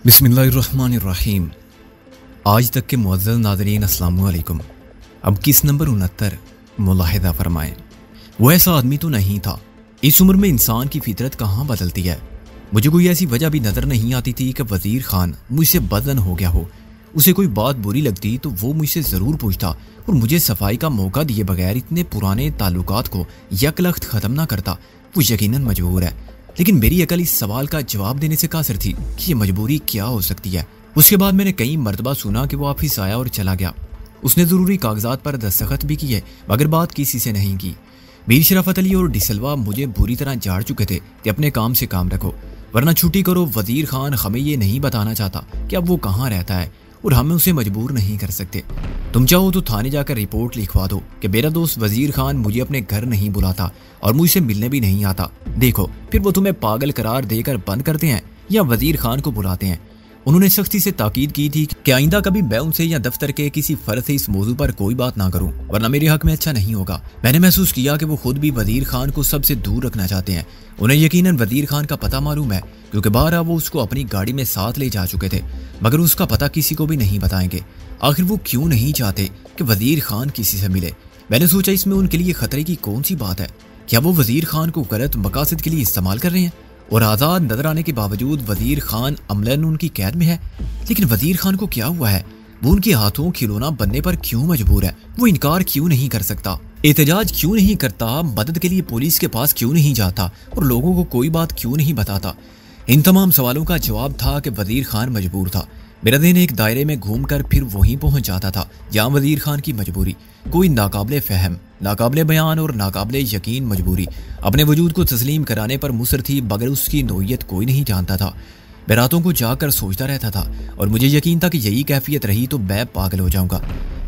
बिस्मिल्लाहिर्रहमानिर्रहीम। आज तक के मुअज़्ज़ज़ नाज़रीन अस्सलामु अलैकुम। अब किस नंबर 69 मुलाहिज़ा फरमाएं। वो ऐसा आदमी तो नहीं था। इस उम्र में इंसान की फितरत कहाँ बदलती है। मुझे कोई ऐसी वजह भी नज़र नहीं आती थी कि वज़ीर खान मुझसे बदन हो गया हो। उसे कोई बात बुरी लगती तो वो मुझसे ज़रूर पूछता और मुझे सफाई का मौका दिए बगैर इतने पुराने ताल्लुकात को यकलख्त ख़त्म ना करता। वो यकीनन मजबूर है, लेकिन मेरी अकल इस सवाल का जवाब देने से कासिर थी कि ये मजबूरी क्या हो सकती है। उसके बाद मैंने कई मरतबा सुना कि वो ऑफिस आया और चला गया। उसने ज़रूरी कागजात पर दस्तखत भी किए मगर बात किसी से नहीं की। मीर शराफत अली और डिसलवा मुझे बुरी तरह झाड़ चुके थे कि अपने काम से काम रखो वरना छुट्टी करो। वज़ीर खान हमें ये नहीं बताना चाहता कि अब वो कहाँ रहता है और हमें उसे मजबूर नहीं कर सकते। तुम चाहो तो थाने जाकर रिपोर्ट लिखवा दो कि मेरा दोस्त वज़ीर खान मुझे अपने घर नहीं बुलाता और मुझसे मिलने भी नहीं आता। देखो फिर वो तुम्हें पागल करार देकर बंद करते हैं या वज़ीर खान को बुलाते हैं। उन्होंने सख्ती से ताकीद की थी कि आइंदा कभी मैं उनसे या दफ्तर के किसी फर्द से इस मौजू पर कोई बात ना करूं वरना मेरे हक में अच्छा नहीं होगा। मैंने महसूस किया कि वो खुद भी वज़ीर खान को सबसे दूर रखना चाहते हैं। उन्हें यकीनन वज़ीर खान का पता मालूम है क्योंकि बारहा वो उसको अपनी गाड़ी में साथ ले जा चुके थे मगर उसका पता किसी को भी नहीं बताएंगे। आखिर वो क्यों नहीं चाहते कि वज़ीर खान किसी से मिले। मैंने सोचा इसमें उनके लिए खतरे की कौन सी बात है। क्या वो वज़ीर खान को गलत मकासद के लिए इस्तेमाल कर रहे हैं और आज़ाद नजर आने के बावजूद वज़ीर खान अमलन उनकी कैद में है। लेकिन वज़ीर खान को क्या हुआ है? वो उनके हाथों खिलौना बनने पर क्यों मजबूर है? वो इनकार क्यों नहीं कर सकता, एहतजाज क्यों नहीं करता, मदद के लिए पुलिस के पास क्यों नहीं जाता और लोगों को कोई बात क्यों नहीं बताता? इन तमाम सवालों का जवाब था कि वज़ीर खान मजबूर था। मेरा दिन एक दायरे में घूमकर फिर वहीं पहुंच जाता था जहां वज़ीर खान की मजबूरी कोई नाकाबिले फहम, नाकाबिले बयान और नाकाबिले यकीन मजबूरी अपने वजूद को तस्लीम कराने पर मुसर थी मगर उसकी नोयत कोई नहीं जानता था। मैं रातों को जाकर सोचता रहता था और मुझे यकीन था कि यही कैफियत रही तो मैं पागल हो जाऊंगा।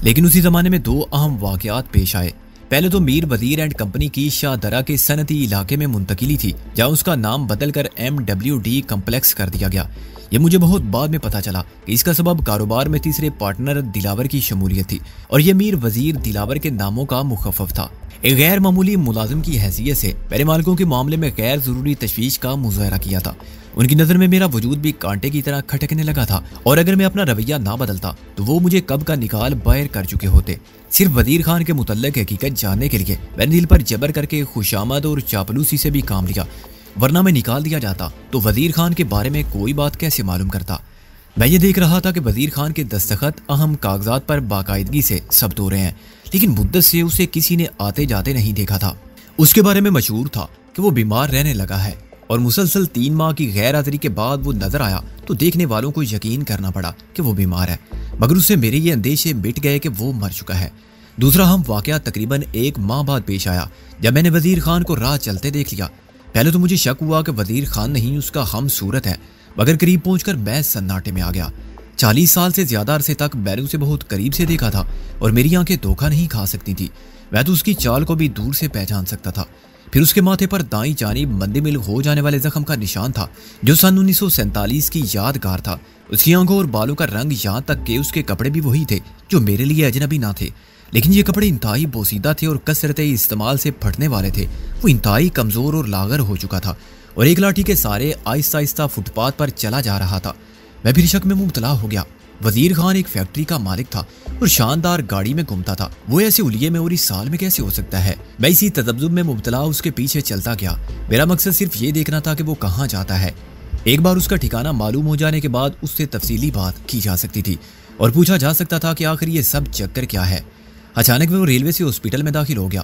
लेकिन उसी ज़माने में दो अहम वाक़यात पेश आए। पहले तो मीर वज़ीर एंड कंपनी की शाहदरा के सनती इलाके में मुंतकिली थी जहां उसका नाम बदलकर MWD कम्प्लेक्स कर दिया गया। ये मुझे बहुत बाद में पता चला कि इसका सबब कारोबार में तीसरे पार्टनर दिलावर की शमूलियत थी और यह मीर वज़ीर दिलावर के नामों का मुखफ़फ़ था। एक गैर मामूली मुलाजिम की हैसियत से मेरे मालिकों के मामले में गैर ज़रूरी तशवीश का मुज़ाहरा किया था। उनकी नज़र में मेरा वजूद भी कांटे की तरह खटकने लगा था और अगर मैं अपना रवैया ना बदलता तो वो मुझे कब का निकाल बाहर कर चुके होते। सिर्फ वज़ीर खान के मुतल्लिक़ हकीकत जानने के लिए मैंने दिल पर जबर करके खुशामद और चापलूसी से भी काम लिया वरना मैं निकाल दिया जाता तो वज़ीर खान के बारे में कोई बात कैसे मालूम करता। मैं ये देख रहा था कि वज़ीर खान के दस्तखत अहम कागजात पर बाकायदगी से सब्त हो रहे हैं लेकिन मुद्दत से उसे किसी ने आते जाते नहीं देखा था। उसके बारे में मशहूर था कि वो बीमार रहने लगा है और मुसलसल 3 माह की गैर हाज़िरी के बाद वो नजर आया तो देखने वालों को यकीन करना पड़ा कि वो बीमार है मगर उससे मेरे ये अंदेशे मिट गए कि वो मर चुका है। दूसरा अहम वाक़या तकरीबन 1 माह बाद पेश आया जब मैंने वज़ीर खान को राह चलते देख लिया। पहले तो मुझे शक हुआ कि वज़ीर खान नहीं उसका हम सूरत है मगर करीब पहुंचकर मैं सन्नाटे में आ गया। 40 साल से ज्यादा अरसे तक मैंने उसे बहुत करीब से देखा था और मेरी आंखें धोखा नहीं खा सकती थी। मैं तो उसकी चाल को भी दूर से पहचान सकता था। फिर उसके माथे पर दाईं जानिब मंदिमिल हो जाने वाले जख्म का निशान था जो सन 1947 की यादगार था। उसकी आंखों और बालों का रंग यहाँ तक कि उसके कपड़े भी वही थे जो मेरे लिए अजनबी ना थे लेकिन ये कपड़े इंतहाई बोसीदा थे और कसरत इस्तेमाल से फटने वाले थे। वो इंतहाई कमज़ोर और लागर हो चुका था और एक लाठी के सारे आहिस्ता आहिस्ता फुटपाथ पर चला जा रहा था। मैं फिर शक में मुब्तला हो गया। वज़ीर खान एक फैक्ट्री का मालिक था और शानदार गाड़ी में घूमता था। वो ऐसे उलिये में और इस साल में कैसे हो सकता है? मैं इसी तजब्जुब में मुब्तला उसके पीछे चलता गया। मेरा मकसद सिर्फ ये देखना था कि वो कहाँ जाता है। एक बार उसका ठिकाना मालूम हो जाने के बाद उससे तफसीली बात की जा सकती थी और पूछा जा सकता था कि आखिर ये सब चक्कर क्या है। अचानक वो रेलवे से हॉस्पिटल में दाखिल हो गया।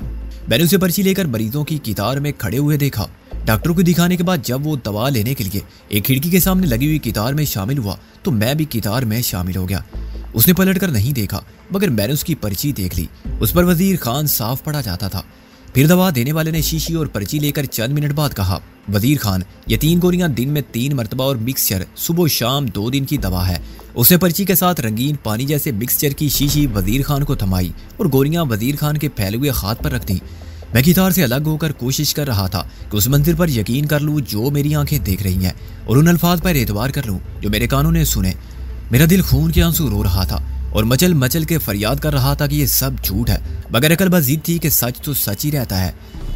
मैंने उसे पर्ची लेकर मरीजों की कतार में खड़े हुए देखा। डॉक्टर को दिखाने के बाद जब वो दवा लेने के लिए एक खिड़की के सामने लगी हुई कतार में शामिल हुआ तो मैं भी कतार में शामिल हो गया। उसने पलटकर नहीं देखा मगर मैंने उसकी पर्ची देख ली। उस पर वज़ीर खान साफ पढ़ा जाता था। फिर दवा देने वाले ने शीशी और पर्ची लेकर चंद मिनट बाद कहा, वज़ीर खान ये 3 गोलियां दिन में 3 मरतबा और मिक्सचर सुबह शाम 2 दिन की दवा है। उसने पर्ची के साथ रंगीन पानी जैसे मिक्सचर की शीशी वज़ीर खान को थमाई और गोलियां वज़ीर खान के फैले हुए हाथ पर रख दी। मैं कितार से अलग होकर कोशिश कर रहा था कि उस मंजिल पर यकीन कर लूँ जो मेरी आंखें देख रही हैं और उन अल्फाज पर एतबार कर लूँ जो मेरे कानों ने सुने। मेरा दिल खून के आंसू रो रहा था और मचल मचल के फरियाद कर रहा था कि ये सब झूठ है मगर अकल बस जिद थी कि सच तो सच ही रहता है।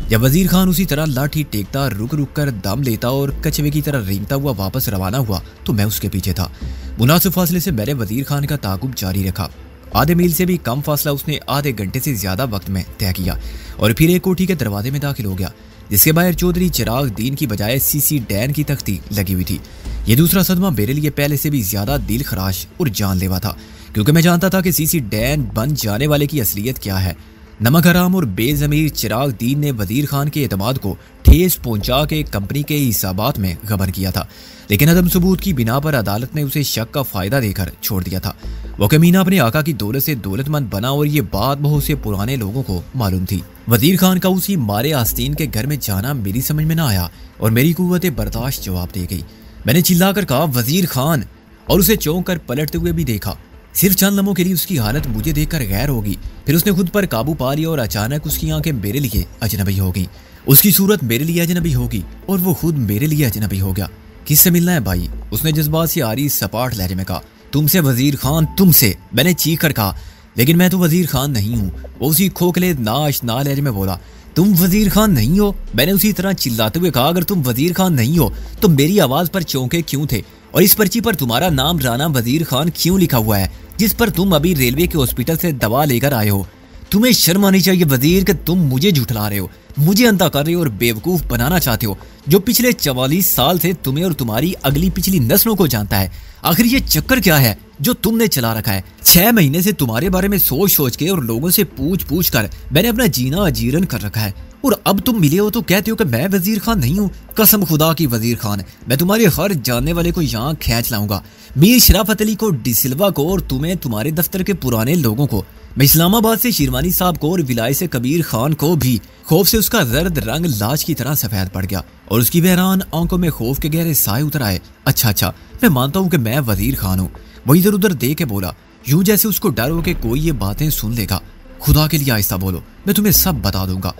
जब वजीर खान उसी तरह लाठी टेकता, रुक रुक कर दम लेता और कछुए की तरह रेंगता हुआ वापस रवाना हुआ तो मैं उसके पीछे था। मुनासिब फासले से मैंने वजीर खान का ताकुब जारी रखा। आधे मील से भी कम फासला उसने आधे घंटे से ज्यादा वक्त में तय किया और फिर एक कोठी के दरवाजे में दाखिल हो गया, जिसके बाहर चौधरी चिराग दीन की बजाय सीसी डैन की तख्ती लगी हुई थी। ये दूसरा सदमा मेरे लिए पहले से भी ज्यादा दिल खराश और जानलेवा था, क्योंकि मैं जानता था कि सीसी डैन बन जाने वाले की असलियत क्या है। नमक हराम और बेजमीर चिराग दीन ने वजीर खान के एतमाद को ठेस पहुंचा के कंपनी के हिसाबात में गबन किया था, लेकिन अदम सबूत की बिना पर अदालत ने उसे शक का फायदा देकर छोड़ दिया था। वो कमीना अपने आका की दौलत से दौलतमंद बना और ये बात बहुत से पुराने लोगों को मालूम थी। वजीर खान का उसी मारे आस्तीन के घर में जाना मेरी समझ में ना आया और मेरी कुव्वत बर्दाश्त जवाब दे गई। मैंने चिल्लाकर कहा, वजीर खान, और उसे चौंक कर पलटते हुए भी देखा। सिर्फ चंद लम्हों के लिए उसकी हालत मुझे देखकर गैर हो गई, फिर उसने खुद पर काबू पा लिया और अचानक उसकी आंखें मेरे लिए अजनबी हो गई, उसकी सूरत मेरे लिए अजनबी होगी और वो खुद मेरे लिए अजनबी हो गया। किससे मिलना है भाई? उसने जज्बात से आ रही सपाट लहजे में कहा। तुमसे वजीर खान, तुमसे, मैंने चीख कर कहा। लेकिन मैं तो वजीर खान नहीं हूँ, वो उसी खोखले नाशना लहजे में बोला। तुम वजीर खान नहीं हो? मैंने उसी तरह चिल्लाते हुए कहा। अगर तुम वजीर खान नहीं हो तो मेरी आवाज पर चौंके क्यों थे और इस पर्ची पर तुम्हारा नाम राना वजीर खान क्यों लिखा हुआ है, जिस पर तुम अभी रेलवे के हॉस्पिटल से दवा लेकर आए हो? तुम्हें शर्म आनी चाहिए वजीर कि तुम मुझे झुठला रहे हो, मुझे अंधा कर रहे हो और बेवकूफ बनाना चाहते हो, जो पिछले 44 साल से तुम्हें और तुम्हारी अगली पिछली नस्लों को जानता है। आखिर ये चक्कर क्या है जो तुमने चला रखा है? 6 महीने से तुम्हारे बारे में सोच सोच के और लोगों से पूछ पूछ कर मैंने अपना जीना अजीरन कर रखा है, और अब तुम मिले हो तो कहते हो कि मैं वजीर खान नहीं हूँ। कसम खुदा की वजीर खान, मैं तुम्हारे हर जानने वाले को यहाँ खींच लाऊंगा, मीर शराफत अली को, डिसिल्वा को और तुम्हें, तुम्हारे दफ्तर के पुराने लोगों को। मैं इस्लामाबाद से शिरवानी साहब को और विलाय से कबीर खान को भी। खौफ से उसका जर्द रंग लाश की तरह सफेद पड़ गया और उसकी बहरान आंखों में खौफ के गहरे साए उतर आए। अच्छा, मैं मानता हूँ कि मैं वजीर खान हूँ, वो इधर उधर दे के बोला, यूं जैसे उसको डर हो कि कोई ये बातें सुन लेगा। खुदा के लिए आहिस्ता बोलो, मैं तुम्हें सब बता दूंगा।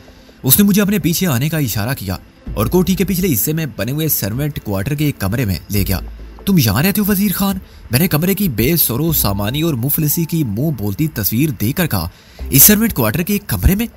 उसने मुझे अपने पीछे आने का इशारा किया और कोठी के पिछले हिस्से में बने हुए सर्वेंट क्वार्टर के एक कमरे में ले गया। तुम यहाँ रहते हो वजीर खान? मैंने कमरे की बेसरो सामानी और मुफलिसी की मुंह बोलती तस्वीर देखकर कहा। इस सर्वेंट क्वार्टर के एक कमरे में?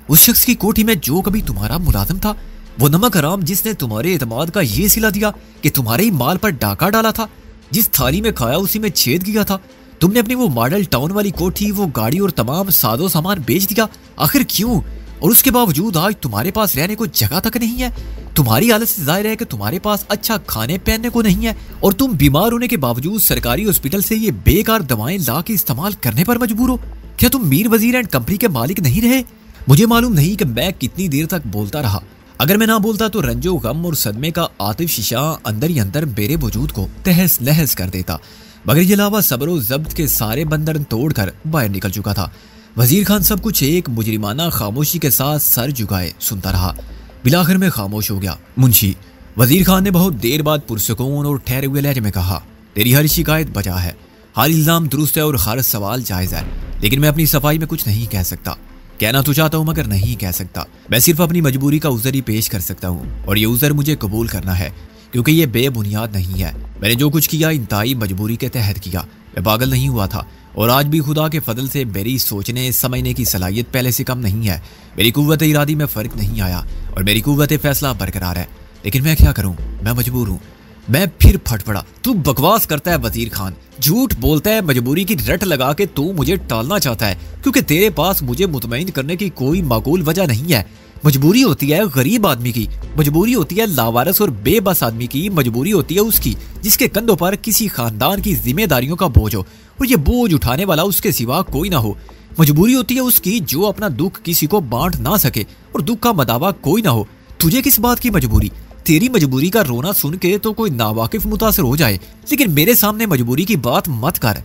उस शख्स की कोठी में जो कभी तुम्हारा मुलाजिम था, वो नमक हराम जिसने तुम्हारे एतमाद का ये सिला दिया कि तुम्हारे ही माल पर डाका डाला था, जिस थाली में खाया उसी में छेद किया था। तुमने अपनी वो मॉडल टाउन वाली कोठी, वो गाड़ी और तमाम सादो सामान बेच दिया। आखिर क्यों? और उसके बावजूद आज तुम्हारे पास रहने को जगह तक नहीं है। तुम्हारी हालत से जाहिर है कि तुम्हारे पास अच्छा खाने पहनने को नहीं है और तुम बीमार होने के बावजूद सरकारी हॉस्पिटल से ये बेकार दवाएं ला के इस्तेमाल करने पर मजबूर हो। क्या तुम मीर वजीर एंड कंपनी के मालिक नहीं रहे? मुझे मालूम नहीं कि मैं कितनी देर तक बोलता रहा। अगर मैं ना बोलता तो रंजो गम और सदमे का आतिफ शीशा अंदर ही अंदर मेरे वजूद को तहस नहस कर देता, मगर ये अलावा सब्र और जब्त के सारे बंधन तोड़कर बाहर निकल चुका था। वजीर खान सब कुछ एक मुजरिमाना खामोशी के साथ सर झुकाए सुनता रहा। बिलाखिर में खामोश हो गया। मुंशी, वजीर खान ने बहुत देर बाद पुरसकून और ठहरे हुए लहजे में कहा, तेरी हर शिकायत बजा है, हर इल्जाम दुरुस्त है और हर सवाल जायज है, लेकिन मैं अपनी सफाई में कुछ नहीं कह सकता। कहना तो चाहता हूँ मगर नहीं कह सकता। मैं सिर्फ अपनी मजबूरी का उज़र ही पेश कर सकता हूँ और ये उज़र मुझे कबूल करना है, क्योंकि ये बेबुनियाद नहीं है। मैंने जो कुछ किया इंतहाई मजबूरी के तहत किया। मैं पागल नहीं हुआ था और आज भी खुदा के फजल से मेरी सोचने समझने की सलाहियत पहले से कम नहीं है। मेरी कुव्वत इरादी में फ़र्क नहीं आया और मेरी कुव्वत फैसला बरकरार है, लेकिन मैं क्या करूँ? मैं मजबूर हूँ। मैं फिर फट पड़ा। तू बकवास करता है वजीर खान, झूठ बोलता है, मजबूरी की रट लगा के तू मुझे टालना चाहता है, क्योंकि तेरे पास मुझे मुतमईन करने की कोई माकूल वजह नहीं है। मजबूरी होती है गरीब आदमी की, मजबूरी होती है लावारिस और बेबस आदमी की, मजबूरी होती है उसकी जिसके कंधों पर किसी खानदान की जिम्मेदारियों का बोझ हो और ये बोझ उठाने वाला उसके सिवा कोई ना हो। मजबूरी होती है उसकी जो अपना दुख किसी को बांट ना सके और दुख का मदावा कोई ना हो। तुझे किस बात की मजबूरी? तेरी मजबूरी का रोना सुन के तो कोई नावाकिफ मुतासर हो जाए, लेकिन मेरे सामने मजबूरी की बात मत कर।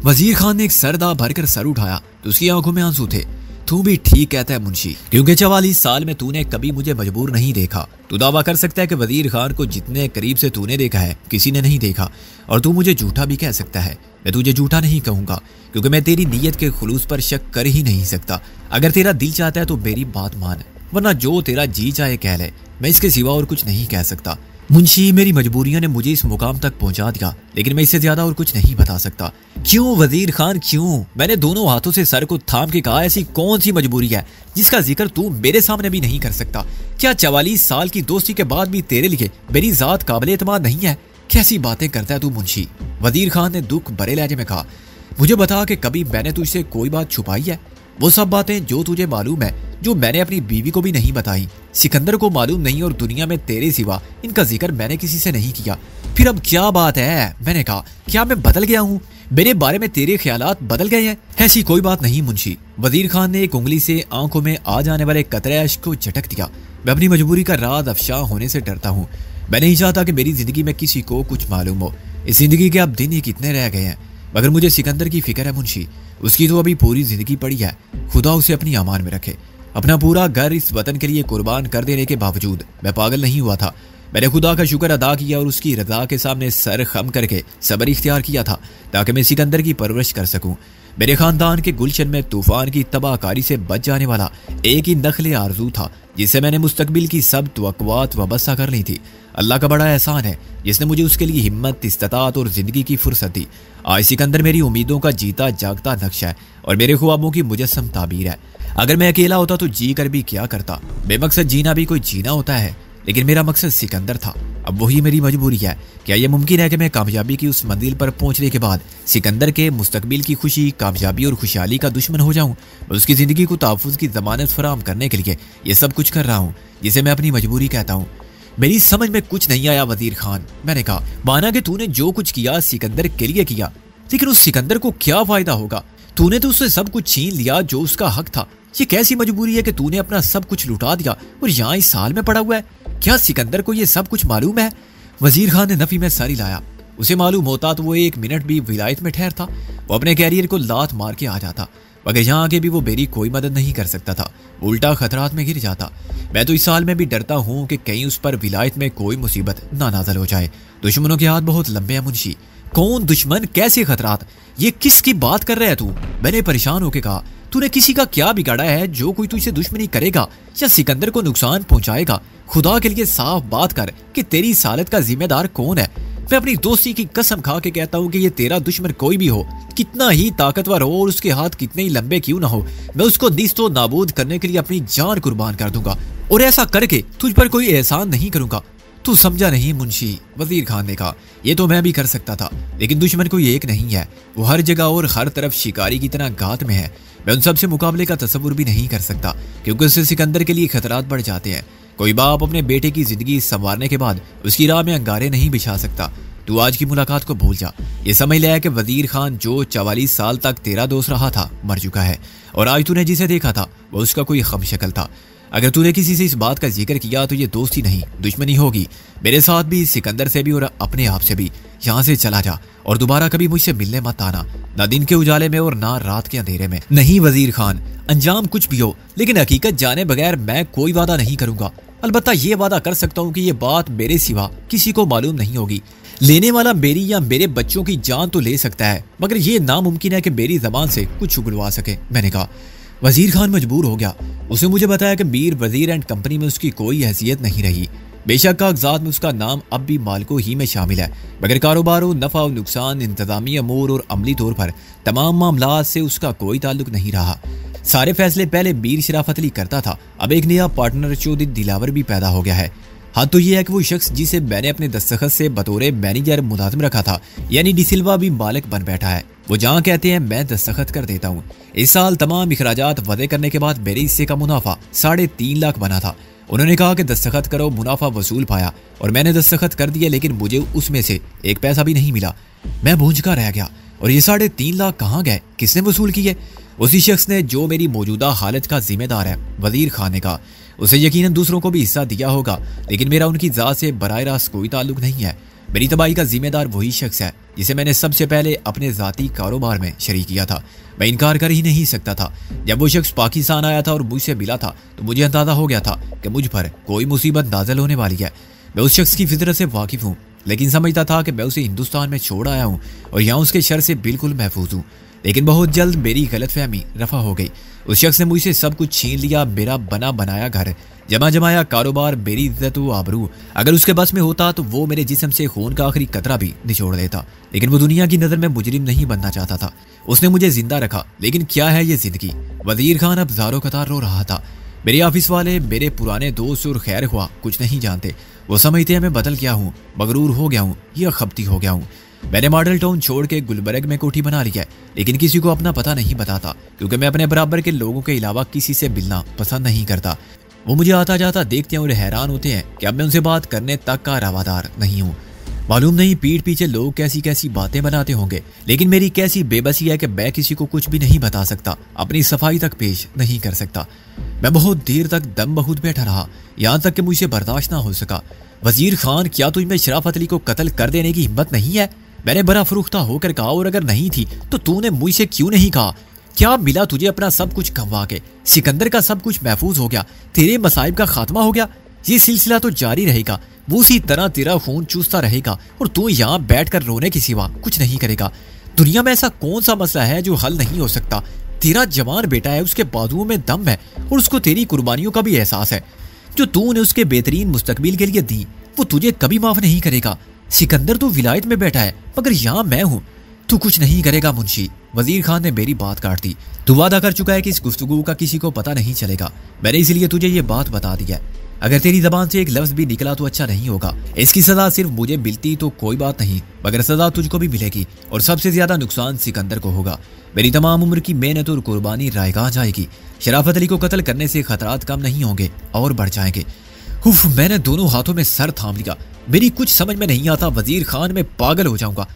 वजीर खान ने एक सरदा भरकर सर उठाया तो उसकी आंखों में आंसू थे। तू भी ठीक कहता है मुंशी, क्योंकि 44 साल में तूने कभी मुझे मजबूर नहीं देखा। तू दावा कर सकता है कि वजीर खान को जितने करीब से तूने देखा है किसी ने नहीं देखा, और तू मुझे झूठा भी कह सकता है। मैं तुझे झूठा नहीं कहूंगा, क्योंकि मैं तेरी नीयत के खुलूस पर शक कर ही नहीं सकता। अगर तेरा दिल चाहता है तो मेरी बात मान, वरना जो तेरा जी चाहे कह ले, मैं इसके सिवा और कुछ नहीं कह सकता। मुंशी, मेरी मजबूरियों ने मुझे इस मुकाम तक पहुंचा दिया, लेकिन मैं इससे ज्यादा और कुछ नहीं बता सकता। क्यों वजीर खान क्यों? मैंने दोनों हाथों से सर को थाम के कहा, ऐसी कौन सी मजबूरी है जिसका जिक्र तू मेरे सामने भी नहीं कर सकता? क्या 44 साल की दोस्ती के बाद भी तेरे लिए मेरी जात काबिल एतमाद नहीं है? कैसी बातें करता है तू मुंशी? वजीर खान ने दुख भरे लहजे में कहा, मुझे बता कि कभी मैंने तुझसे कोई बात छुपाई है? वो सब बातें जो तुझे मालूम है, जो मैंने अपनी बीवी को भी नहीं बताई, सिकंदर को मालूम नहीं, और दुनिया में तेरे सिवा इनका जिक्र मैंने किसी से नहीं किया। फिर अब क्या बात है? मैंने कहा, क्या मैं बदल गया हूँ? मेरे बारे में तेरे ख्यालात बदल गए हैं? ऐसी कोई बात नहीं मुंशी। वजीर खान ने एक उंगली से आंखों में आ जाने वाले कतरे अश्क को झटक दिया। मैं अपनी मजबूरी का राज अफशा होने से डरता हूँ। मैं नहीं चाहता कि मेरी जिंदगी में किसी को कुछ मालूम हो। इस जिंदगी के अब दिन ही कितने रह गए हैं, मगर मुझे सिकंदर की फिक्र है मुंशी। उसकी तो अभी पूरी जिंदगी पड़ी है, खुदा उसे अपनी अमान में रखे। अपना पूरा घर इस वतन के लिए कुर्बान कर देने के बावजूद मैं पागल नहीं हुआ था। मैंने खुदा का शुक्र अदा किया और उसकी रज़ा के सामने सर खम करके सब्र इख्तियार किया था, ताकि मैं सिकंदर की परवरिश कर सकूं। मेरे खानदान के गुलशन में तूफान की तबाहकारी से बच जाने वाला एक ही नखले आरजू था, जिससे मैंने मुस्तकबिल की सब तवक्कुआत वाबस्ता कर ली थी। अल्लाह का बड़ा एहसान है जिसने मुझे उसके लिए हिम्मत, इस्तात और जिंदगी की फुर्सत दी। आज सिकंदर मेरी उम्मीदों का जीता जागता नक्शा है और मेरे ख्वाबों की मुजस्सम ताबीर है। अगर मैं अकेला होता तो जी कर भी क्या करता। बेमकसद जीना भी कोई जीना होता है, लेकिन मेरा मकसद सिकंदर था। अब वही मेरी मजबूरी है। क्या यह मुमकिन है कि मैं कामयाबी की उस मंजिल पर पहुंचने के बाद सिकंदर के मुस्तकबिल की खुशी, कामयाबी और खुशहाली का दुश्मन हो जाऊं? मैं उसकी जिंदगी को तहफ़्फ़ुज़ की जमानत फराहम करने के लिए ये सब कुछ कर रहा हूँ, जिसे मैं अपनी मजबूरी कहता हूँ। मेरी समझ में कुछ नहीं आया वजीर खान। मैंने कहा, माना कि तूने जो कुछ किया सिकंदर के लिए किया, लेकिन उस सिकंदर को क्या फायदा होगा? तूने तो उससे सब कुछ छीन लिया जो उसका हक था। ये कैसी मजबूरी है कि तूने अपना सब कुछ लुटा दिया और यहाँ इस साल में पड़ा हुआ है? क्या सिकंदर को ये सब कुछ मालूम है? वजीर खान ने नफी में सर हिलाया। उसे मालूम होता तो वो एक मिनट भी विलायत में ठहरता, वो अपने कैरियर को लात मार के आ जाता, मगर यहाँ आके भी वो मेरी कोई मदद नहीं कर सकता था, उल्टा खतरात में गिर जाता। मैं तो इस साल में भी डरता हूँ कि कहीं उस पर विलायत में कोई मुसीबत ना नाज़िल हो जाए। दुश्मनों के हाथ बहुत लंबे हैं मुंशी। कौन दुश्मन, कैसे खतरात? ये किसकी बात कर रहा है तू? मैंने परेशान होकर कहा, तूने किसी का क्या बिगाड़ा है जो कोई तुझसे दुश्मनी करेगा या सिकंदर को नुकसान पहुंचाएगा? खुदा के लिए साफ बात कर कि तेरी इस हालत का जिम्मेदार कौन है? मैं अपनी दोस्ती की कसम खा के कहता हूँ कि ये तेरा दुश्मन कोई भी हो, कितना ही ताकतवर हो और उसके हाथ कितने ही लंबे क्यों ना हो, मैं उसको निस्तो नाबूद करने के लिए अपनी जान कुर्बान कर दूंगा, और ऐसा करके तुझ पर कोई एहसान नहीं करूंगा। तू समझा नहीं मुंशी, वजीर खान ने कहा। ये तो मैं भी कर सकता था, लेकिन दुश्मन कोई एक नहीं है, वो हर जगह और हर तरफ शिकारी की तरह घात में है। मैं उन सबसे मुकाबले का तस्वुर भी नहीं कर सकता, क्योंकि उससे सिकंदर के लिए खतरात बढ़ जाते हैं। कोई बाप अपने बेटे की जिंदगी संवारने के बाद उसकी राह में अंगारे नहीं बिछा सकता। तू आज की मुलाकात को भूल जा। ये समझ लिया कि वजीर खान जो 44 साल तक तेरा दोस्त रहा था मर चुका है, और आज तूने जिसे देखा था वो उसका कोई खम शक्ल था। अगर तूने किसी से इस बात का जिक्र किया तो ये दोस्ती नहीं दुश्मनी होगी, मेरे साथ भी, सिकंदर से भी और अपने आप से भी। यहाँ से चला जा और दोबारा कभी मुझसे मिलने मत आना, ना दिन के उजाले में और ना रात के अंधेरे में। नहीं वजीर खान, अंजाम कुछ भी हो, लेकिन हकीकत जाने बगैर मैं कोई वादा नहीं करूंगा। अलबत्ता ये वादा कर सकता हूँ कि ये बात मेरे सिवा किसी को मालूम नहीं होगी। लेने वाला मेरी या मेरे बच्चों की जान तो ले सकता है, मगर ये नामुमकिन है कि मेरी जबान से कुछ उगलवा सके। मैंने कहा। वजीर खान मजबूर हो गया। उसने मुझे बताया कि मीर वजीर एंड कंपनी में उसकी कोई हैसियत नहीं रही। बेशक कागजात में उसका नाम अब भी मालिकों ही में शामिल है, मगर कारोबारों, नफा और नुकसान, इंतजामी अमूर और अमली तौर पर तमाम मामलात से उसका कोई ताल्लुक नहीं रहा। सारे फैसले पहले मीर शराफत अली करता था, अब एक नया पार्टनर चौधरी दिलावर भी पैदा हो गया है। हाँ तो ये है कि वो शख्स जिसे मैंने अपने दस्तखत से बतौर मैनेजर मुलाजिम रखा था, यानी डिसिल्वा भी मालिक बन बैठा है। वो जहाँ कहते हैं मैं दस्तखत कर देता हूँ। इस साल तमाम इखराजात वदे करने के बाद मेरे हिस्से का मुनाफा 3.5 लाख बना था। उन्होंने कहा कि दस्तखत करो, मुनाफा वसूल पाया, और मैंने दस्तखत कर दिया, लेकिन मुझे उसमें से एक पैसा भी नहीं मिला। मैं भूंजका रह गया। और ये 3.5 लाख कहाँ गए, किसने वसूल किए? उसी शख्स ने जो मेरी मौजूदा हालत का जिम्मेदार है, वजीर खान ने कहा। उसे यकीनन दूसरों को भी हिस्सा दिया होगा, लेकिन मेरा उनकी जात से बराह रास्त कोई ताल्लुक नहीं है। मेरी तबाही का जिम्मेदार वही शख्स है जिसे मैंने सबसे पहले अपने जाती कारोबार में शरीक किया था। मैं इनकार कर ही नहीं सकता था। जब वो शख्स पाकिस्तान आया था और मुझसे मिला था तो मुझे अंदाजा हो गया था कि मुझ पर कोई मुसीबत नाज़िल होने वाली है। मैं उस शख्स की फितरत से वाकिफ हूँ, लेकिन समझता था कि मैं उसे हिंदुस्तान में छोड़ आया हूँ और यहाँ उसके शर से बिल्कुल महफूज हूँ। लेकिन बहुत जल्द मेरी गलतफहमी रफा हो गई। उस शख्स ने मुझसे सब कुछ छीन लिया, मेरा बना बनाया घर, जमा जमाया कारोबार, मेरी इज्जत व आबरू अगर उसके बस में होता तो वो मेरे जिस्म से खून का आखिरी कतरा भी निचोड़ देता। लेकिन वो दुनिया की नजर में मुजरिम नहीं बनना चाहता था। उसने मुझे जिंदा रखा। लेकिन क्या है ये जिंदगी? वजीर खान अब ज़ारो कतार रो रहा था। मेरे ऑफिस वाले, मेरे पुराने दोस्त और खैर हुआ कुछ नहीं जानते। वो समझते हैं मैं बदल गया हूँ, मगरूर हो गया हूँ या खपती हो गया हूँ। मैंने मॉडल टाउन छोड़ के गुलबर्ग में कोठी बना लिया है, लेकिन किसी को अपना पता नहीं बताता, क्योंकि मैं अपने बराबर के लोगों के अलावा किसी से मिलना पसंद नहीं करता। वो मुझे आता जाता देखते हैं और हैरान होते हैं कि अब मैं उनसे बात करने तक का रवादार नहीं हूँ। मालूम नहीं पीठ पीछे लोग कैसी कैसी बातें बनाते होंगे, लेकिन मेरी कैसी बेबसी है कि मैं किसी को कुछ भी नहीं बता सकता, अपनी सफाई तक पेश नहीं कर सकता। मैं बहुत देर तक दम बहुत बैठा रहा, यहाँ तक कि मुझसे बर्दाश्त ना हो सका। वजीर खान, क्या तुझ में शराफत अली को कत्ल कर देने की हिम्मत नहीं है? मैंने बड़ा फरुख्ता होकर कहा, और अगर नहीं थी तो तूने मुझसे क्यों नहीं कहा? क्या मिला तुझे अपना सब कुछ गंवा के? सिकंदर का सब कुछ महफूज हो गया, तेरे मसाइब का खात्मा हो गया। ये सिलसिला तो जारी रहेगा, वो उसी तरह तेरा खून चूसता रहेगा और तू यहाँ बैठकर रोने के सिवा कुछ नहीं करेगा। दुनिया में ऐसा कौन सा मसला है जो हल नहीं हो सकता? तेरा जवान बेटा है, उसके बाजुओं में दम है और उसको तेरी कुर्बानियों का भी एहसास है। जो तूने उसके बेहतरीन मुस्तकबिल के लिए दी वो तुझे कभी माफ नहीं करेगा। सिकंदर तो विलायत में बैठा है, मगर यहाँ मैं हूँ। तू कुछ नहीं करेगा मुंशी। वजीर खान ने मेरी बात काट दी। तू वादा कर चुका है कि इस गुफ्तगू का किसी को पता नहीं चलेगा। मैंने इसलिए तुझे ये बात बता दी है। अगर तेरी जबान से एक लफ्ज भी निकला तो अच्छा नहीं होगा। इसकी सजा सिर्फ मुझे मिलती तो कोई बात नहीं, मगर सजा तुझको भी मिलेगी और सबसे ज्यादा नुकसान सिकंदर को होगा। मेरी तमाम उम्र की मेहनत और कुर्बानी रायगाह जाएगी। शराफत अली को कत्ल करने से खतरात कम नहीं होंगे और बढ़ जाएंगे। उफ, मैंने दोनों हाथों में सर थाम लिया। मेरी कुछ समझ में नहीं आता वजीर खान, मैं पागल हो जाऊंगा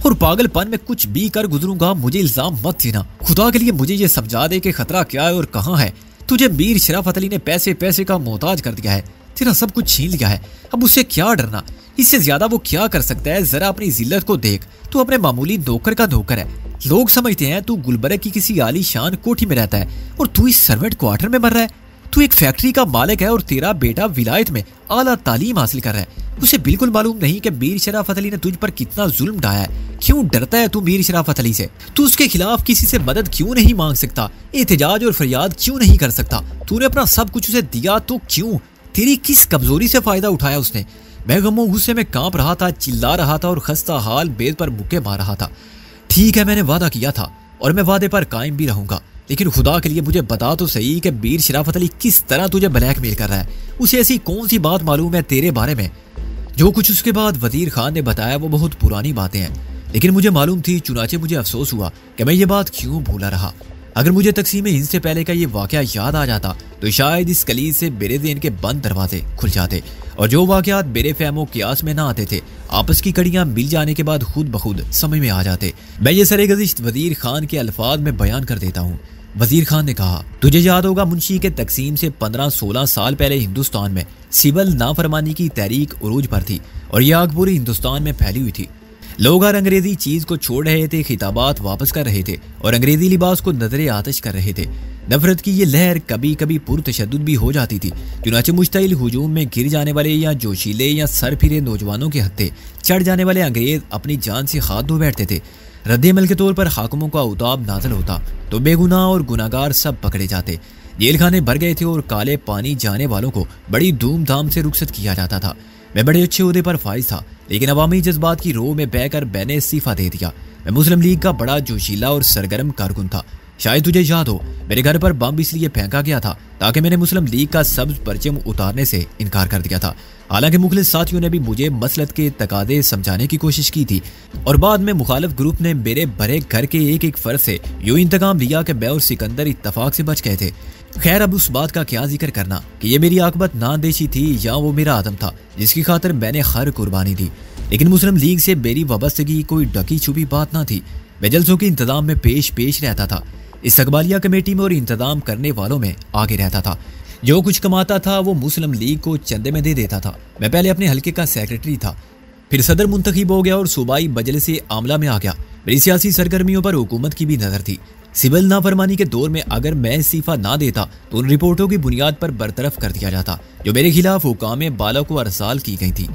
और पागलपन में कुछ भी कर गुजरूंगा। मुझे इल्जाम मत देना, खुदा के लिए मुझे ये समझा दे कि खतरा क्या है और कहाँ है। तुझे मीर शराफत अली ने पैसे पैसे का मोहताज कर दिया है, तेरा सब कुछ छीन लिया है। अब उससे क्या डरना? इससे ज्यादा वो क्या कर सकता है? जरा अपनी जिल्लत को देख, तू अपने मामूली नौकर का नौकर है। लोग समझते हैं तू गुलबर्ग की किसी आलीशान कोठी में रहता है और तू इस सर्वेंट क्वार्टर में मर रहा है। तू एक फैक्ट्री का मालिक है और तेरा बेटा विलायत में आला तालीम हासिल कर रहा है। उसे बिल्कुल मालूम नहीं कि मीर शराफत अली ने तुझ पर कितना जुल्म ढाया है। क्यों डरता है तू मीर शराफत अली से? तू उसके खिलाफ किसी से मदद क्यों नहीं मांग सकता? एहतजाज और फरियाद क्यों नहीं कर सकता? तूने अपना सब कुछ उसे दिया तो क्यों? तेरी किस कमजोरी से फायदा उठाया उसने? मैं गमों गुस्से में कांप रहा था, चिल्ला रहा था और खस्ता हाल बेद पर मुक्के मार रहा था। ठीक है, मैंने वादा किया था और मैं वादे पर कायम भी रहूंगा, लेकिन खुदा के लिए मुझे बता तो सही कि मीर शराफत अली किस तरह तुझे ब्लैकमेल कर रहा है। उसे ऐसी कौन सी बात मालूम है तेरे बारे में? जो कुछ उसके बाद वजीर खान ने बताया वो बहुत पुरानी बातें हैं, लेकिन मुझे मालूम थी। चुनाचे मुझे अफसोस हुआ कि मैं ये बात क्यों भूला रहा। अगर मुझे तकसीम हिंद से पहले का ये वाकया याद आ जाता तो शायद इस कलीज से मेरे ज़हन के बंद दरवाजे खुल जाते और जो वाकयात मेरे फहमो कियास में ना आते थे आपस की कड़ियां मिल जाने के बाद खुद ब खुद समझ में आ जाते। मैं ये सरेगज़िश्त वजीर खान के अल्फाज में बयान कर देता हूँ। वजीर खान ने कहा, तुझे याद होगा मुंशी के तकसीम से 15-16 साल पहले हिंदुस्तान में सिविल नाफरमानी की तहरीक उरूज पर थी और यह आग पूरे हिंदुस्तान में फैली हुई थी। लोग हर अंग्रेजी चीज को छोड़ रहे थे, खिताबात वापस कर रहे थे और अंग्रेजी लिबास को नजरे आतिश कर रहे थे। नफरत की ये लहर कभी कभी पुरतशद्दुद भी हो जाती थी। चुनाचे मुश्तइल हुजूम में गिर जाने वाले या जोशीले या सर फिरे नौजवानों के हत्थे चढ़ जाने वाले अंग्रेज अपनी जान से हाथ धो बैठते थे। रद्द-ए-अमल के तौर पर हाकिमों का उताब नाज़िल होता तो बेगुनाह और गुनाहगार सब पकड़े जाते। जेल खाने भर गए थे और काले पानी जाने वालों को बड़ी धूमधाम से रुखसत किया जाता था। मैं बड़े अच्छे ओहदे पर फाइज था, लेकिन अवामी जज्बात की रो में बहकर मैंने इस्तीफा दे दिया। मैं मुस्लिम लीग का बड़ा जोशीला और सरगर्म कारकुन था। शायद तुझे याद हो, मेरे घर पर बम इसलिए फेंका गया था ताकि मैंने मुस्लिम लीग का सब्ज परचम उतारने से इनकार कर दिया था। हालांकि मुखलिस साथियों ने भी मुझे मसलत के तकादे समझाने की कोशिश की थी और बाद में मुखालिफ ग्रुप ने मेरे भरे घर के एक एक फर्द से यूं इंतकाम लिया कि मैं और सिकंदर इत्तफाक से बच गए थे। खैर, अब उस बात का क्या जिक्र करना कि ये मेरी आकबत नादेशी थी या वो मेरा आदम था जिसकी खातिर मैंने हर कुर्बानी दी। लेकिन मुस्लिम लीग से मेरी वाबस्तगी कोई ढकी छुपी बात ना थी। मैं जलसों के इंतजाम में पेश रहता था, इस्तकबालिया कमेटी में और इंतजाम करने वालों में आगे रहता था। जो कुछ कमाता था वो मुस्लिम लीग को चंदे में दे देता था। मैं पहले अपने हल्के का सेक्रेटरी था, फिर सदर मुंतखब हो गया और सूबाई मजलिस आमला में आ गया। मेरी सियासी सरगर्मियों पर हुकूमत की भी नजर थी। सिविल नाफरमानी के दौर में अगर मैं इस्तीफा ना देता तो उन रिपोर्टों की बुनियाद पर बरतरफ कर दिया जाता जो मेरे खिलाफ हुकाम बाला को अरसाल की गई थी।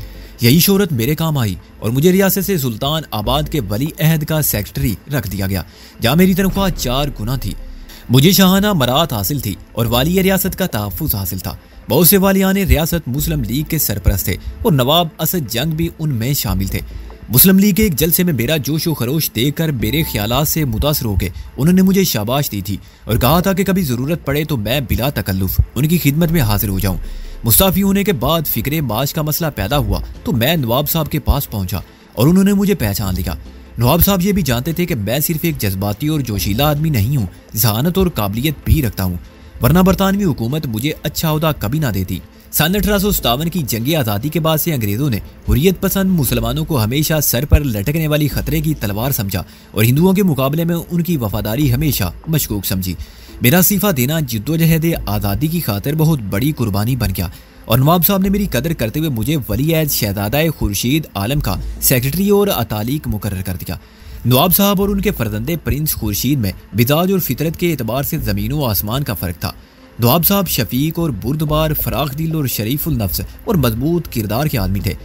यही शोहरत मेरे काम आई और मुझे रियासत से सुल्तान आबाद के वली अहद का सेक्रेटरी रख दिया गया, जहाँ मेरी तनख्वाह 4 गुना थी। मुझे शाहाना मरात हासिल थी और वाली रियासत का तहफ़्फ़ुज़ हासिल था। बहुत से वालियाने रियासत मुस्लिम लीग के सरपरस्त थे और नवाब असद जंग भी उनमें शामिल थे। मुस्लिम लीग के एक जलसे में मेरा जोश व खरोश देखकर मेरे ख्यालात से मुतासर होकर उन्होंने मुझे शाबाश दी थी और कहा था कि कभी ज़रूरत पड़े तो मैं बिला तकल्लुफ उनकी खिदमत में हाजिर हो जाऊं। मुस्ताफ़ी होने के बाद फ़िक्रे माश का मसला पैदा हुआ तो मैं नवाब साहब के पास पहुंचा और उन्होंने मुझे पहचान लिया। नवाब साहब ये भी जानते थे कि मैं सिर्फ एक जज्बाती और जोशीला आदमी नहीं हूँ, जहानत और काबिलियत भी रखता हूँ, वरना बरतानवी हुकूमत मुझे अच्छा ओहदा कभी ना देती। सन 1857 की जंग आज़ादी के बाद से अंग्रेज़ों ने हुर्रियत पसंद मुसलमानों को हमेशा सर पर लटकने वाली खतरे की तलवार समझा और हिंदुओं के मुकाबले में उनकी वफादारी हमेशा मशकूक समझी। मेरा इस्तीफा देना जिद्दोजहद आज़ादी की खातिर बहुत बड़ी कुर्बानी बन गया और नवाब साहब ने मेरी कदर करते हुए मुझे वली-ए-अहद शहजादा खुर्शीद आलम का सेक्रेटरी और अतालिक मुकर्रर कर दिया। नवाब साहब और उनके फर्जंदे प्रिंस खुर्शीद में मिजाज और फितरत के एतबार से ज़मीन व आसमान का फ़र्क था। नवाब साहब शफीक और बुर्दबार, फराख दिल और शरीफुल नफ्स और मजबूत किरदार के आदमी थे।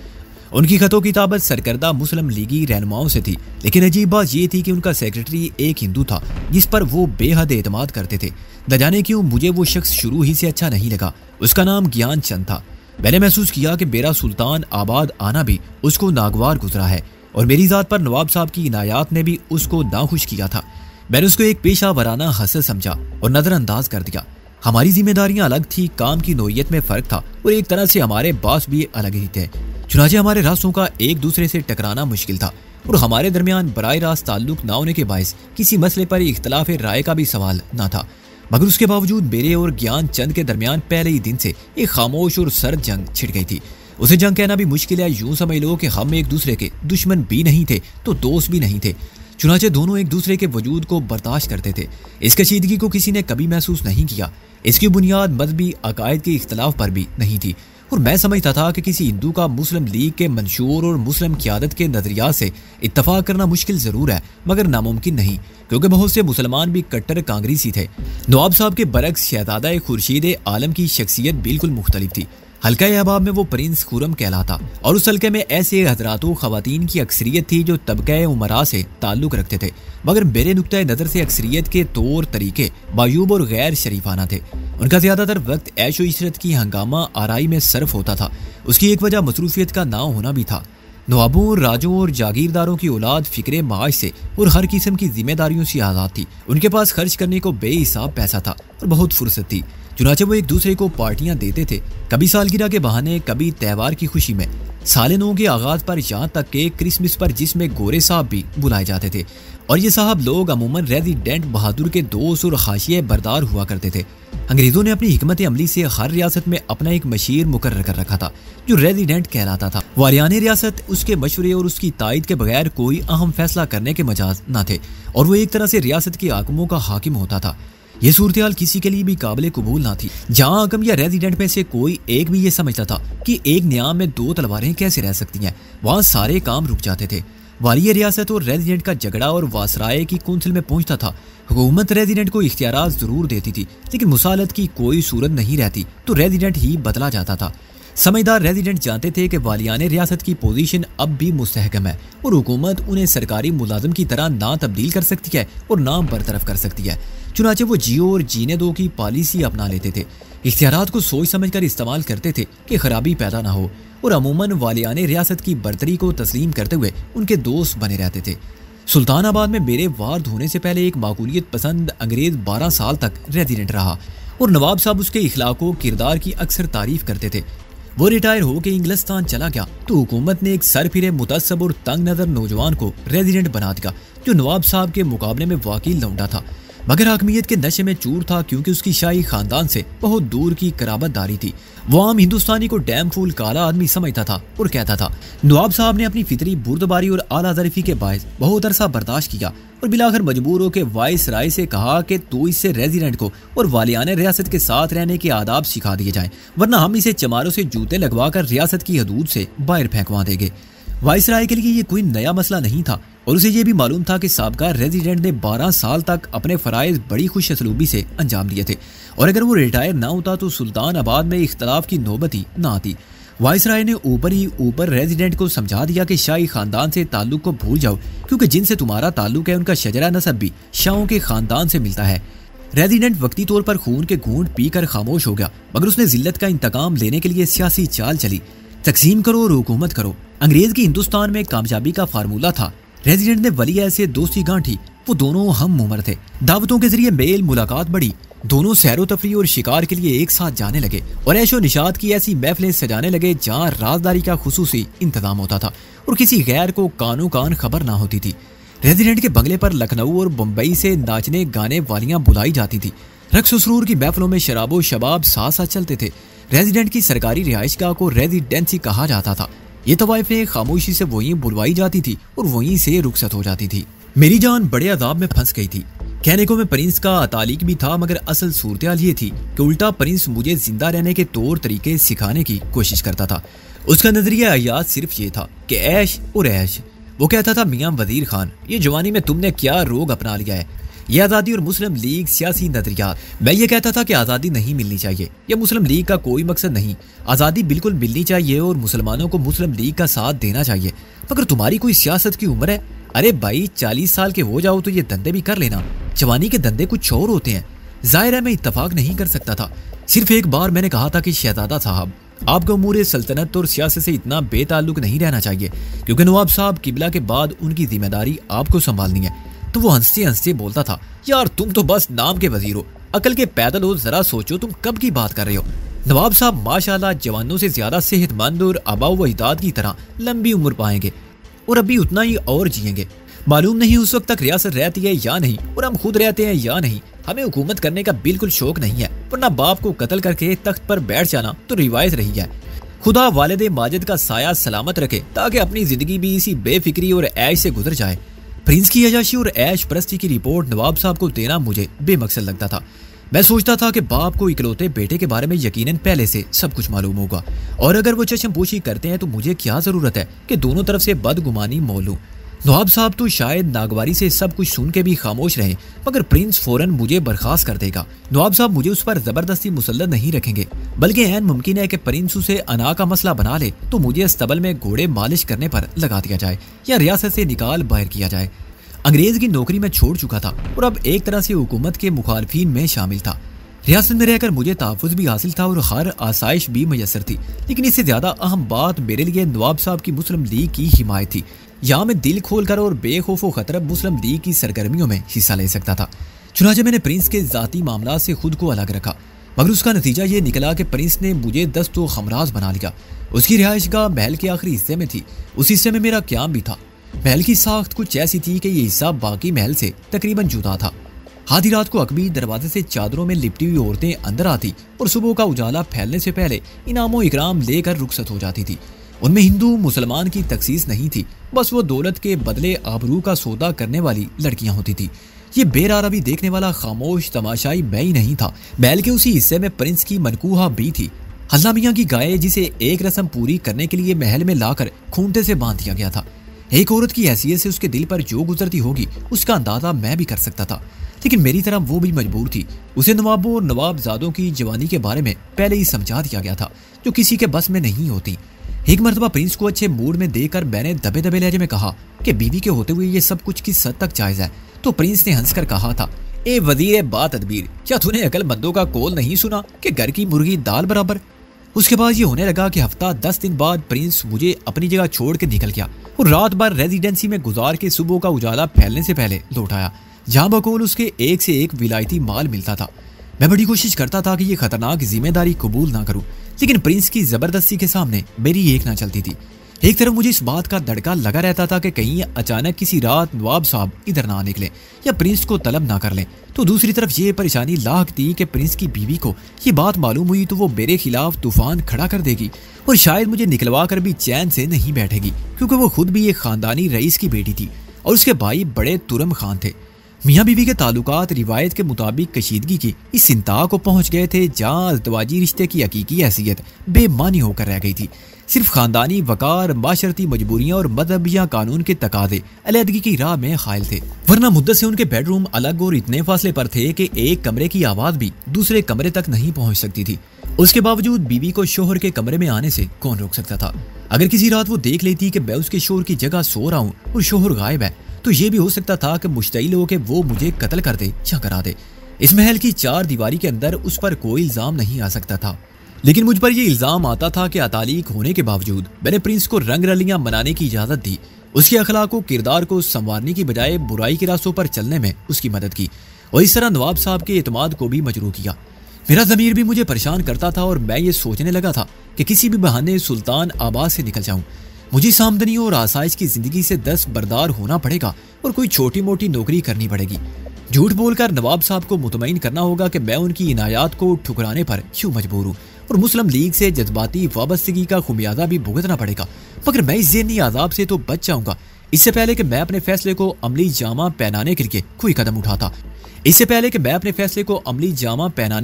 उनकी खतों किताबत सरकर्दा मुस्लिम लीगी रहनुमाओं से थी, लेकिन अजीब बात यह थी कि उनका सेक्रेटरी एक हिंदू था जिस पर वो बेहद एतमाद करते थे। न जाने क्यों मुझे वो शख्स शुरू ही से अच्छा नहीं लगा। उसका नाम ज्ञान चंद था। मैंने महसूस किया कि मेरा सुल्तान आबाद आना भी उसको नागवार गुजरा है और मेरी ज़ात पर नवाब साहब की इनायात ने भी उसको नाखुश किया था। मैंने उसको एक पेशा वराना हसद समझा और नज़रअंदाज कर दिया। हमारी जिम्मेदारियां अलग थी, काम की नोयत में फ़र्क था और एक तरह से हमारे बास भी अलग ही थे। चुनाचे हमारे रास्तों का एक दूसरे से टकराना मुश्किल था और हमारे दरमियान बराह रास्त ताल्लुक ना होने के बायस किसी मसले पर इख्तलाफ राय का भी सवाल ना था। मगर उसके बावजूद मेरे और ज्ञान चंद के दरमियान पहले ही दिन से एक खामोश और सर्द जंग छिड़ गई थी। उसे जंग कहना भी मुश्किल है, यूं समझ लो कि हम एक दूसरे के दुश्मन भी नहीं थे तो दोस्त भी नहीं थे। चुनाचे दोनों एक दूसरे के वजूद को बर्दाश्त करते थे। इस कशीदगी को किसी ने कभी महसूस नहीं किया। इसकी बुनियाद मजहबी अकायद के इख्तलाफ पर भी नहीं थी और मैं समझता था कि किसी हिंदू का मुस्लिम लीग के मंशूर और मुस्लिम क़यादत के नज़रियात से इत्तफाक करना मुश्किल ज़रूर है मगर नामुमकिन नहीं, क्योंकि बहुत से मुसलमान भी कट्टर कांग्रेसी थे। नवाब साहब के बरक्स शहजादा खुर्शीद आलम की शख्सियत बिल्कुल मुख्तलिफ थी। हल्का अहबाब में वो प्रिंस खुरम कहलाता और उस हल्के में ऐसे हजरातों खवातीन की अक्सरियत थी जो तबक़े उमरा से ताल्लुक़ रखते थे, मगर मेरे नुक्ते नज़र से अक्सरियत के तौर तरीके मायूब और गैर शरीफाना थे। उनका ज़्यादातर वक्त ऐशो इशरत की हंगामा आराई में सर्फ होता था। उसकी एक वजह मसरूफियत का ना होना भी था। नवाबों, राजों और जागीरदारों की औलाद फिक्रे माश से और हर किस्म की जिम्मेदारियों से आज़ाद थी। उनके पास खर्च करने को बेहिसाब पैसा था और बहुत फुर्सत थी। चुनाचे वो एक दूसरे को पार्टियां देते थे, कभी सालगिरह के बहाने, कभी त्यौहार की खुशी में, साल नौ के आगाज पर, यहाँ तक के क्रिसमस पर जिसमें गोरे साहब भी बुलाए जाते थे। और ये साहब लोग अमूमन रेजिडेंट बहादुर के दोस्त और हाशिए बरदार हुआ करते थे। अंग्रेजों ने अपनी हिकमत अमली से हर रियासत में अपना एक मशीर मुकर्रर कर रखा था जो रेजिडेंट कहलाता था। वालियाने रियासत उसके मशवरे और उसकी तायद के बगैर कोई अहम फैसला करने के मजाज न थे और वो एक तरह से रियासत के हाकिमों का हाकिम होता था। ये सूरत किसी के लिए भी काबिल कबूल ना थी। जहाँ हाकिम या रेजिडेंट में से कोई एक भी ये समझता था कि एक न्याम में दो तलवारें कैसे रह सकती हैं, वहाँ सारे काम रुक जाते थे। वाली रियासत और रेजिडेंट का झगड़ा और वासराय की कौंसिल में पहुंचता था। हुकूमत रेजिडेंट को इख्तियारात जरूर देती थी, लेकिन मुसालत की कोई सूरत नहीं रहती तो रेजिडेंट ही बदला जाता था। समझदार रेजिडेंट जानते थे कि वालियाने रियासत की पोजीशन अब भी मुस्तहकम है और हुकूमत उन्हें सरकारी मुलाजिम की तरह ना तब्दील कर सकती है और ना बरतरफ कर सकती है। चुनाचे वो जियो और जीने दो की पॉलिसी अपना लेते थे। इख्तियारात को सोच समझकर इस्तेमाल करते थे कि खराबी पैदा ना हो और अमूमन वालियाने रियासत की बर्तरी को तस्लीम करते हुए उनके दोस्त बने रहते थे। सुल्तानाबाद में मेरे वार्द होने से पहले एक माकूलियत पसंद अंग्रेज 12 साल तक रेजिडेंट रहा और नवाब साहब उसके इखलाक व किरदार की अक्सर तारीफ करते थे। वो रिटायर हो के इंग्लिस्तान चला गया तो हुकूमत ने एक सर फिरे मुतस्सब और तंग नजर नौजवान को रेजिडेंट बना दिया जो नवाब साहब के मुकाबले में वाकिल लौंडा था, मगर हाकमियत के नशे में चूर था क्योंकि उसकी शाही खानदान से बहुत दूर की कराबतदारी थी। वो आम हिंदुस्तानी को डैम फूल काला आदमी समझता था और कहता था। नवाब साहब ने अपनी फितरी बुर्दबारी और आला ज़रीफ़ी के बायस बहुत अरसा बर्दाश्त किया और बिलाखिर मजबूर होकर वाइस राय से कहा कि तू इससे रेजिडेंट को और वालियाने रियासत के साथ रहने के आदाब सिखा दिए जाएं, वरना हम इसे चमारों से जूते लगवाकर रियासत की हदूद से बाहर फेंकवा देंगे। वाइसराय के लिए ये कोई नया मसला नहीं था और उसे ये भी मालूम था कि साबका रेजिडेंट ने 12 साल तक अपने फराइज बड़ी खुश असलूबी से अंजाम दिए थे और अगर वो रिटायर ना होता तो सुल्तानाबाद में इख्तलाफ की नौबत ही ना आती। वाइसराय ने ऊपर ही ऊपर रेजिडेंट को समझा दिया कि शाही खानदान से ताल्लुक को भूल जाओ क्योंकि जिनसे तुम्हारा ताल्लुक है उनका शजरा नसब भी शाहों के खानदान से मिलता है। रेजिडेंट वक्ती तौर पर खून के घूंट पीकर खामोश हो गया, मगर उसने जिल्लत का इंतकाम लेने के लिए सियासी चाल चली। तकसीम करो और हुकूमत करो, अंग्रेज की हिंदुस्तान में कामयाबी का फार्मूला था। रेजिडेंट ने वली ऐसे दोस्ती गांठी। वो दोनों हम उम्र थे। दावतों के जरिए मेल मुलाकात बढ़ी। दोनों सैरो तफरी और शिकार के लिए एक साथ जाने लगे और ऐशो निशात की ऐसी महफिलें सजाने लगे जहाँ राजदारी का खुसूसी इंतजाम होता था और किसी गैर को कानो कान खबर ना होती थी। रेजिडेंट के बंगले पर लखनऊ और मुंबई से नाचने गाने वालियां बुलाई जाती थी। रक्स सुरूर की महफिलों में शराबो शबाब साथ साथ चलते थे। रेजिडेंट की सरकारी रिहाइशगाह को रेजिडेंसी कहा जाता था। ये तवाइफें खामोशी से वहीं बुलवाई जाती थी और वहीं से रुखसत हो जाती थी। मेरी जान बड़े अदाब में फंस गई थी। कहने को मैं प्रिंस का तालिक भी था, मगर असल सूरत ये थी कि उल्टा प्रिंस मुझे जिंदा रहने के तौर तरीके सिखाने की कोशिश करता था। उसका नजरिया हयात सिर्फ ये था कि ऐश और ऐश। वो कहता था, मियां वजीर खान, ये जवानी में तुमने क्या रोग अपना लिया है। ये आज़ादी और मुस्लिम लीग सियासी नजरियात। मैं ये कहता था कि आज़ादी नहीं मिलनी चाहिए, यह मुस्लिम लीग का कोई मकसद नहीं। आज़ादी बिल्कुल मिलनी चाहिए और मुसलमानों को मुस्लिम लीग का साथ देना चाहिए। मगर तुम्हारी कोई सियासत की उम्र है? अरे भाई 40 साल के हो जाओ तो ये धंधे भी कर लेना। जवानी के धंधे कुछ और होते हैं। जाहिर है मैं इत्तफाक नहीं कर सकता था। सिर्फ एक बार मैंने कहा था कि शहजादा साहब, आपको उमूर सल्तनत और सियासत से इतना बेताल्लुक नहीं रहना चाहिए, क्योंकि नवाब साहब किबला के बाद उनकी जिम्मेदारी आपको संभालनी है। तो वो हंसते हंसते बोलता था, यार तुम तो बस नाम के वजीर हो, अकल के पैदल हो। जरा सोचो तुम कब की बात कर रहे हो। नवाब साहब माशाल्लाह जवानों से ज्यादा सेहतमंद और आबाओ व इताद की तरह लंबी उम्र पाएंगे और अभी उतना ही और जिएंगे। मालूम नहीं उस वक्त तक रियासत रहती है या नहीं, और हम खुद रहते हैं या नहीं। हमें हुकूमत करने का बिल्कुल शौक नहीं है, वरना बाप को कत्ल करके तख्त पर बैठ जाना तो रिवायत रही है। खुदा वालिद माजिद का साया सलामत रखे ताकि अपनी जिंदगी भी इसी बेफिक्री और ऐश से गुजर जाए। प्रिंस की अयाशी और ऐश परस्ती की रिपोर्ट नवाब साहब को देना मुझे बेमकसद लगता था। मैं सोचता था कि बाप को इकलौते बेटे के बारे में यकीनन पहले से सब कुछ मालूम होगा, और अगर वो चश्मपोशी करते हैं तो मुझे क्या जरूरत है कि दोनों तरफ से बदगुमानी मोल लूं। नवाब साहब तो शायद नागवारी से सब कुछ सुन के भी खामोश रहे, मगर प्रिंस फौरन मुझे बर्खास्त कर देगा। नवाब साहब मुझे उस पर जबरदस्ती मुसल्लत नहीं रखेंगे, बल्कि ऐन मुमकिन है कि प्रिंस उसे अना का मसला बना ले तो मुझे अस्तबल में घोड़े मालिश करने पर लगा दिया जाए या रियासत से निकाल बाहर किया जाए। अंग्रेज की नौकरी में छोड़ चुका था और अब एक तरह से हुकूमत के मुखालफिन में शामिल था। रियासत में रहकर मुझे तहफ़्फ़ुज़ भी हासिल था और हर आसाइश भी मैसर थी, लेकिन इससे ज्यादा अहम बात मेरे लिए नवाब साहब की मुस्लिम लीग की हिमायत थी। यहाँ मैं दिल खोलकर और बेखौफ व खतरब मुस्लिम लीग की सरगर्मियों में हिस्सा ले सकता था। चुनांचे मैंने प्रिंस के जाती मामला से खुद को अलग रखा, मगर उसका नतीजा ये निकला कि प्रिंस ने मुझे दस्त व खमराज बना लिया। उसकी रिहाइशगाह महल के आखिरी हिस्से में थी। उस हिस्से में मेरा क्याम भी था। महल की साख्त कुछ ऐसी थी कि ये हिस्सा बाकी महल से तकरीबन जुदा था। आधी रात को अकबी दरवाजे से चादरों में लिपटी हुई औरतें अंदर आती और सुबह का उजाला फैलने से पहले इनामो इकराम लेकर रुखसत हो जाती थी। उनमें हिंदू मुसलमान की तखसीस नहीं थी, बस वो दौलत के बदले आबरू का सौदा करने वाली लड़कियां होती थी। ये बेरारवी देखने वाला खामोश तमाशाई मैं ही नहीं था। महल के उसी हिस्से में प्रिंस की मनकूहा भी थी। हल्ला मियां की गाय, जिसे एक रस्म पूरी करने के लिए महल में लाकर खूंटे से बांध दिया गया था। एक औरत की हैसियत से उसके दिल पर जो गुजरती होगी उसका अंदाजा मैं भी कर सकता था, लेकिन मेरी तरह वो भी मजबूर थी। उसे नवाबों और नवाबजादों की जवानी के बारे में पहले ही समझा दिया गया था, जो किसी के बस में नहीं होती। एक मरतबा प्रिंस को अच्छे मूड में देखकर मैंने दबे दबे लहजे में कहा कि बीवी के होते हुए ये सब कुछ किस हद तक जायज है। तो प्रिंस ने हंसकर कहा था, ए वजीर बा तदबीर, क्या तूने अकलमंदों का कौल नहीं सुना कि घर की मुर्गी दाल बराबर। उसके बाद ये होने लगा कि हफ्ता 10 दिन बाद प्रिंस मुझे अपनी जगह छोड़ के निकल गया और रात भर रेजिडेंसी में गुजार के सुबह का उजाला फैलने से पहले लौट आया, जहां बकौल उसके एक से एक विलायती माल मिलता था। मैं बड़ी कोशिश करता था कि ये खतरनाक जिम्मेदारी कबूल ना करूं, लेकिन प्रिंस की जबरदस्ती के सामने मेरी एक ना चलती थी। एक तरफ मुझे इस बात का धड़का लगा रहता था कि कहीं अचानक किसी रात नवाब साहब इधर ना निकले या प्रिंस को तलब ना कर लें, तो दूसरी तरफ ये परेशानी लाक थी कि प्रिंस की बीवी को ये बात मालूम हुई तो वो मेरे खिलाफ तूफान खड़ा कर देगी और शायद मुझे निकलवा कर भी चैन से नहीं बैठेगी, क्योंकि वो खुद भी एक खानदानी रईस की बेटी थी और उसके भाई बड़े तुरम खान थे। मियाँ बीवी के ताल्लुकात रिवायत के मुताबिक कशीदगी की इस इंतहा को पहुंच गए थे जहाँ अज़दवाजी रिश्ते की हकीकी हैसियत बेमानी होकर रह गई थी। सिर्फ खानदानी वकार, माशरती मजबूरियां और मजहबिया कानून के तकाजे अलहदगी की राह में खायल थे, वरना मुद्दत से उनके बेडरूम अलग और इतने फासले पर थे कि एक कमरे की आवाज भी दूसरे कमरे तक नहीं पहुंच सकती थी। उसके बावजूद बीवी को शोहर के कमरे में आने से कौन रोक सकता था। अगर किसी रात वो देख लेती कि मैं उसके शोहर की जगह सो रहा हूँ और शोहर गायब है, तो ये भी हो सकता था कि मुश्तइल हो कि वो मुझे कत्ल कर दे या करा दे। इस महल की चार दीवारी के अंदर उस पर कोई इल्जाम नहीं आ सकता था, लेकिन मुझ पर यह इल्जाम आता था कि अतालीक होने के बावजूद मैंने प्रिंस को रंग रलियां मनाने की इजाजत दी, उसके अखलाक और किरदार को संवारने की बजाय बुराई के रास्तों पर चलने में उसकी मदद की और इस तरह नवाब साहब के एतमाद को भी मजरूह किया। मेरा ज़मीर भी मुझे परेशान करता था और मैं ये सोचने लगा था कि किसी भी बहाने सुल्तान आबाद से निकल जाऊं। मुझे इस आमदनी और आसाइश की जिंदगी से दस्तबरदार होना पड़ेगा और कोई छोटी मोटी नौकरी करनी पड़ेगी। झूठ बोलकर नवाब साहब को मुतमईन करना होगा कि मैं उनकी इनायात को ठुकराने पर क्यों मजबूर हूँ और मुस्लिम लीग से जज्बाती वाबस्तगी का खुमियाजा भी भुगतना पड़ेगा। मगर मैं इस ज़हनी आज़ाब से तो बच जाऊंगा इससे पहले कि मैं अपने फैसले को अमली जामा पहनाने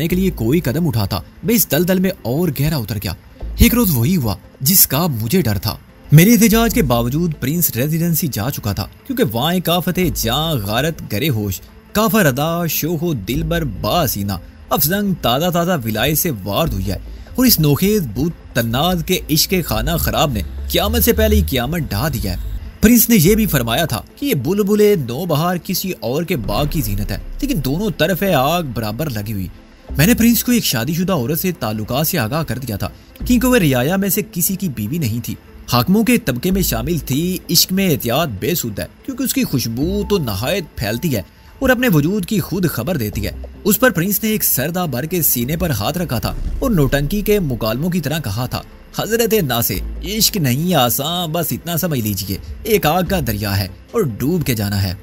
के लिए कोई कदम उठाता। मैं इस दलदल में और गहरा उतर गया। एक रोज वही हुआ जिसका मुझे डर था। मेरे एहतजाज के बावजूद प्रिंस रेजिडेंसी जा चुका था, क्योंकि वहाँ काफते जां गारत गरे होश काफर अदा शोहो दिलबर बासीना अफजंग ताज़ा ताज़ा विलाय से वार हुई है और इस नोखेज बूत तन्नाज के इश्क खाना खराब ने क़यामत से पहले ही क़यामत ढा दिया है। प्रिंस ने यह भी फरमाया था कि ये बुलबुले नौबहार किसी और के बाग की जीनत है, लेकिन दोनों तरफ आग बराबर लगी हुई। मैंने प्रिंस को एक शादीशुदा औरत से ताल्लुकात से आगाह कर दिया था, क्योंकि वह रियाया में से किसी की बीवी नहीं थी, हाकिमों के तबके में शामिल थी। इश्क में एहतियात बेसुध है, क्योंकि उसकी खुशबू तो नहायत फैलती है और अपने वजूद की खुद खबर देती है। उस पर प्रिंस ने एक सरदा भर के सीने पर हाथ रखा था और नौटंकी के मुकालमों की तरह कहा था, हजरत नासे, इश्क नहीं आसान, बस इतना समझ लीजिए, एक आग का दरिया है और डूब के जाना है।